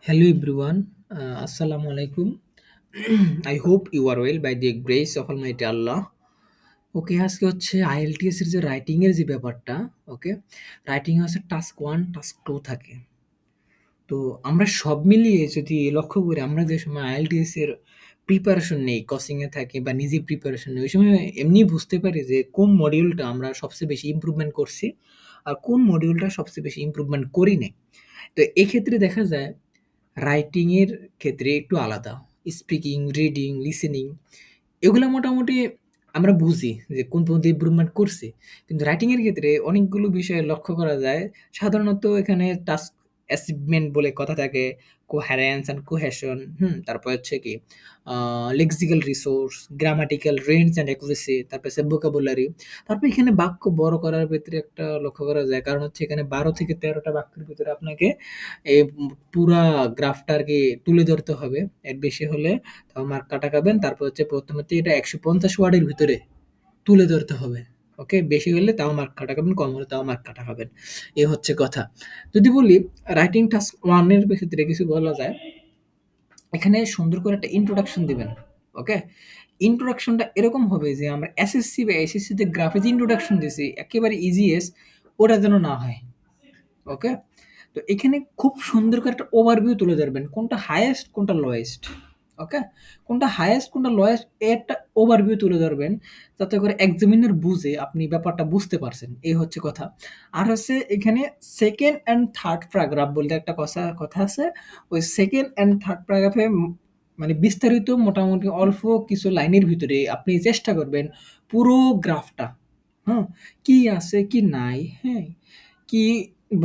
Hello everyone, Assalamu alaikum. I hope you are well by the grace of Almighty Allah. ওকে আজকে হচ্ছে IELTS এর যে writing এর যে ব্যাপারটা, ওকে রাইটিং হচ্ছে টাস্ক 1 টাস্ক 2 থাকে। তো আমরা সব মিলিয়ে যদি লক্ষ্য করি আমরা যে সময় আইএলটিএস এর প্রিপারেশন নেই, কোচিং এ থাকি বা নিজে প্রিপারেশন নেই, ওই সময় এমনি বুঝতে পারি যে কোন মডিউলটা আমরা সবচেয়ে বেশি ইমপ্রুভমেন্ট করছি আর কোন মডিউলটা সবচেয়ে বেশি ইমপ্রুভমেন্ট করি নাই। তো এক্ষেত্রে দেখা যায় রাইটিং এর ক্ষেত্রে একটু আলাদা। স্পিকিং, রিডিং, লিসেনিং এগুলা মোটামুটি আমরা বুঝি যে কোন পর্যন্ত ইমপ্রুভমেন্ট করছি। কিন্তু রাইটিং এর ক্ষেত্রে অনেকগুলো বিষয় লক্ষ্য করা যায়। সাধারণত এখানে টাস্ক অ্যাচিভমেন্ট বলে কথা থাকে, কোহেরেন্স অ্যান্ড কোহেশন, তারপর হচ্ছে কি lexical resource, grammatical range and accuracy, তারপর হচ্ছে ভোকাবুলারি। তারপর এখানে বাক্য বড় করার ক্ষেত্রে একটা লক্ষ্য করা যায়। কারণ হচ্ছে এখানে ১২ থেকে ১৩টা বাক্যের ভিতরে আপনাকে এই পুরা গ্রাফটা আরকি তুলে ধরতে হবে। এর বেশি হলে তাও মার্ক কাটা খাবেন। তারপর হচ্ছে প্রথম হচ্ছে এটা ১৫০ ওয়ার্ডের ভিতরে তুলে ধরতে হবে। ওকে? বেশি হলে তাও মার্ক কাটা খাবেন, কম হলে তাও মার্ক কাটা খাবেন। এ হচ্ছে কথা। যদি বলি রাইটিং টাস্ক 1 এর ক্ষেত্রে কিছু বলা যায়। এখানে সুন্দর করে একটা ইন্ট্রোডাকশন দিবেন। ওকে? ইন্ট্রোডাকশনটা এরকম হবে যে আমরা এসএসসি বা এসএসসি তে গ্রাফে যে ইন্ট্রোডাকশন দিছি একেবারে ইজিয়েস্ট ওটা যেন না হয়। ওকে? তো এখানে খুব সুন্দর করে একটা ওভারভিউ তুলে ধরবেন। কোনটা হাইয়েস্ট, কোনটা লোয়েস্ট। ওকে? কোনটা হাইয়েস্ট, কোনটা লোয়েস্ট এর একটা ওভারভিউ তুলে ধরবেন। যাতে করে এক্সামিনার বুঝে আপনি ব্যাপারটা বুঝতে পারছেন। এই হচ্ছে কথা। আর হচ্ছে এখানে 2nd অ্যান্ড 3rd প্যারাগ্রাফ বলতে একটা কথা আছে। ওই 2nd অ্যান্ড 3rd প্যারাগ্রাফে মানে বিস্তারিত মোটামুটি অল্প কিছু লাইনের ভিতরে আপনি চেষ্টা করবেন পুরো গ্রাফটা, হ্যাঁ? কি আছে, কি নাই, হ্যাঁ? কি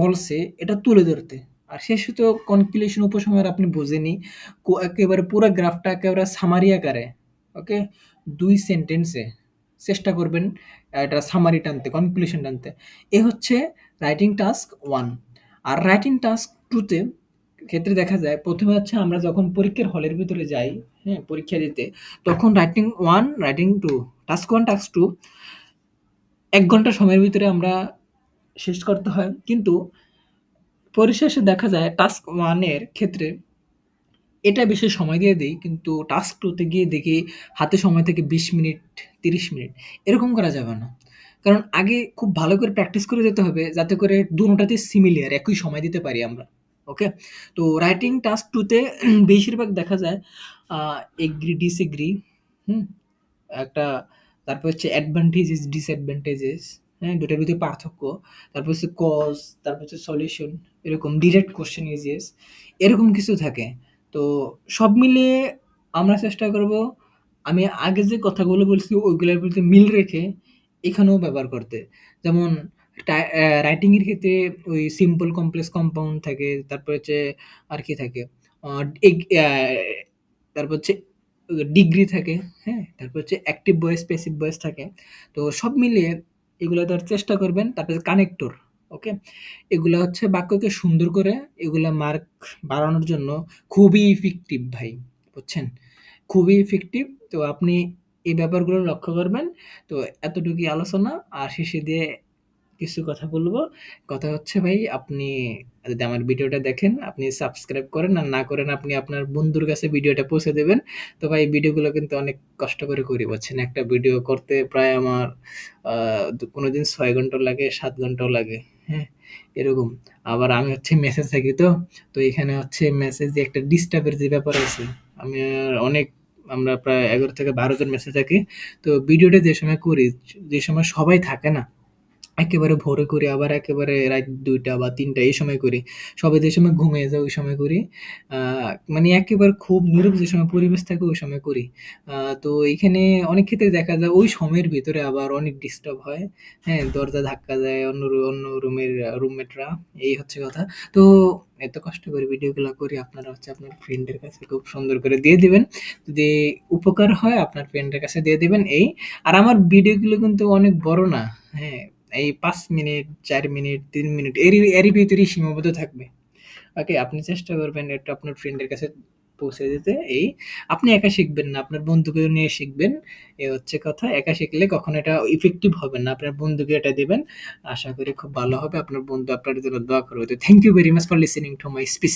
বলছে এটা তুলে ধরতে। আর শেষে তো কনক্লুশন উপসংহার আপনি বুঝেনই। একেবারে পুরা গ্রাফটা একেবারে সামারি আকারে, ওকে? ২ সেন্টেন্সে চেষ্টা করবেন এটা সামারি টানতে, কনক্লুশন টানতে। এ হচ্ছে রাইটিং টাস্ক 1। আর রাইটিং টাস্ক 2 তে ক্ষেত্রে দেখা যায় ১ম এ হচ্ছে আমরা যখন পরীক্ষার হলের ভিতরে যাই, হ্যাঁ? পরীক্ষা দিতে, তখন রাইটিং 1, রাইটিং 2, টাস্ক 1, টাস্ক 2 ১ ঘন্টা সময়ের ভিতরে আমরা শেষ করতে হয়। কিন্তু পরিশেষে দেখা যায় টাস্ক 1 এর ক্ষেত্রে এটা বেশি সময় দিয়ে দেই। কিন্তু টাস্ক 2 তে গিয়ে দেখি হাতে সময় থাকে ২০ মিনিট, ৩০ মিনিট। এরকম করা যাবে না। কারণ আগে খুব ভালো করে প্র্যাকটিস করে যেতে হবে যাতে করে দুটোটাতেই সিমিলার একই সময় দিতে পারি আমরা। ওকে? তো রাইটিং টাস্ক 2 তে বেশিরভাগ দেখা যায় আ এগ্রি, ডিসএগ্রি, হুম? একটা তারপর হচ্ছে অ্যাডভান্টেজেস, ডিসঅ্যাডভান্টেজেস, হ্যাঁ? ২ টার ভিতরে পার্থক্য। তারপর হচ্ছে কজ, তারপর হচ্ছে সলিউশন, এরকম ডিরেক্ট কোয়েশ্চেন ইজিএস এরকম কিছু থাকে। তো সব মিলিয়ে আমরা চেষ্টা করব আমি আগে যে কথাগুলো বলছি ওইগুলোর প্রতি মিল রেখে এখানেও ব্যবহার করতে। যেমন রাইটিং এর ক্ষেত্রে ওই সিম্পল, কমপ্লেক্স, কম্পাউন্ড থাকে। তারপর হচ্ছে আর কি থাকে? আ এগ অ্যা তারপর হচ্ছে ডিগ্রি থাকে, হ্যাঁ? তারপর হচ্ছে অ্যাক্টিভ ভয়েস, প্যাসিভ ভয়েস থাকে। তো সব মিলিয়ে এগুলা দেওয়ার চেষ্টা করবেন। তারপরে কানেক্টর, ওকে? এগুলা হচ্ছে বাক্যকে সুন্দর করে এগুলা মার্ক বাড়ানোর জন্য খুবই ইফেক্টিভ ভাই, বুঝছেন? খুবই ইফেক্টিভ। তো আপনি এই ব্যাপারগুলো লক্ষ্য করবেন। তো এতটুকুই আলোচনা। আর শেষে দিয়ে কিছু কথা বলবো। কথা হচ্ছে ভাই আপনি যদি আমার ভিডিওটা দেখেন, আপনি সাবস্ক্রাইব করেন আর না করেন আপনি আপনার বন্ধুর কাছে ভিডিওটা পৌঁছে দেবেন। তো ভাই ভিডিওগুলো কিন্তু অনেক কষ্ট করে করি বুঝছেন? একটা ভিডিও করতে প্রায় আমার আ কোনদিন ৬ ঘন্টাও লাগে, ৭ ঘন্টাও লাগে, হ্যাঁ? এরকম। আবার আমি হচ্ছে মেসে থাকি তো। তো এখানে হচ্ছে মেসেজে একটা ডিস্টার্বের যে ব্যাপার আছে, আমি অনেক আমরা প্রায় ১১ থেকে ১২ জন মেসে থাকি। তো ভিডিওটা যে সময় করি, যে সময় সবাই থাকে না, একেবারে ভোরে করি, আবার একেবারে রাত ২টা বা ৩টা এই সময় করি। সবাই যে সময় ঘুমিয়ে যায় ওই সময় করি। আ মানে একেবারে খুব নীরব যে সময় পরিবেশ থাকে ওই সময় করি। আ তো এইখানে অনেক ক্ষেত্রে দেখা যায় ওই সময়ের ভেতরে আবার অনেক ডিস্টার্ব হয়। হ্যাঁ? দরজা ধাক্কা দেয় অন্য রুমের রুমমেটরা। এই হচ্ছে কথা। তো এত কষ্ট করে ভিডিওগুলা করি আপনারা হচ্ছে আপনার ফ্রেন্ডের কাছে খুব সুন্দর করে দিয়ে দিবেন। যদি উপকার হয় আপনার ফ্রেন্ডের কাছে দিয়ে দিবেন এই। আর আমার ভিডিওগুলো কিন্তু অনেক বড় না। হ্যাঁ? এই ৫ মিনিট, ৪ মিনিট, ৩ মিনিট এরই ভিতরেই সীমাবদ্ধ থাকবে। ওকে? আপনি চেষ্টা করবেন এটা আপনার ফ্রেন্ডের কাছে পৌঁছে দিতে এই। আপনি একা শিখবেন না, আপনার বন্ধুকেও নিয়ে শিখবেন। এ হচ্ছে কথা। একা শিখলে কখনো এটা ইফেক্টিভ হবে না। আপনার বন্ধুকে এটা দিবেন। আশা করি খুব ভালো হবে। আপনার বন্ধু আপনার জন্য দোয়া করবে। তো thank you very much for listening to my speech.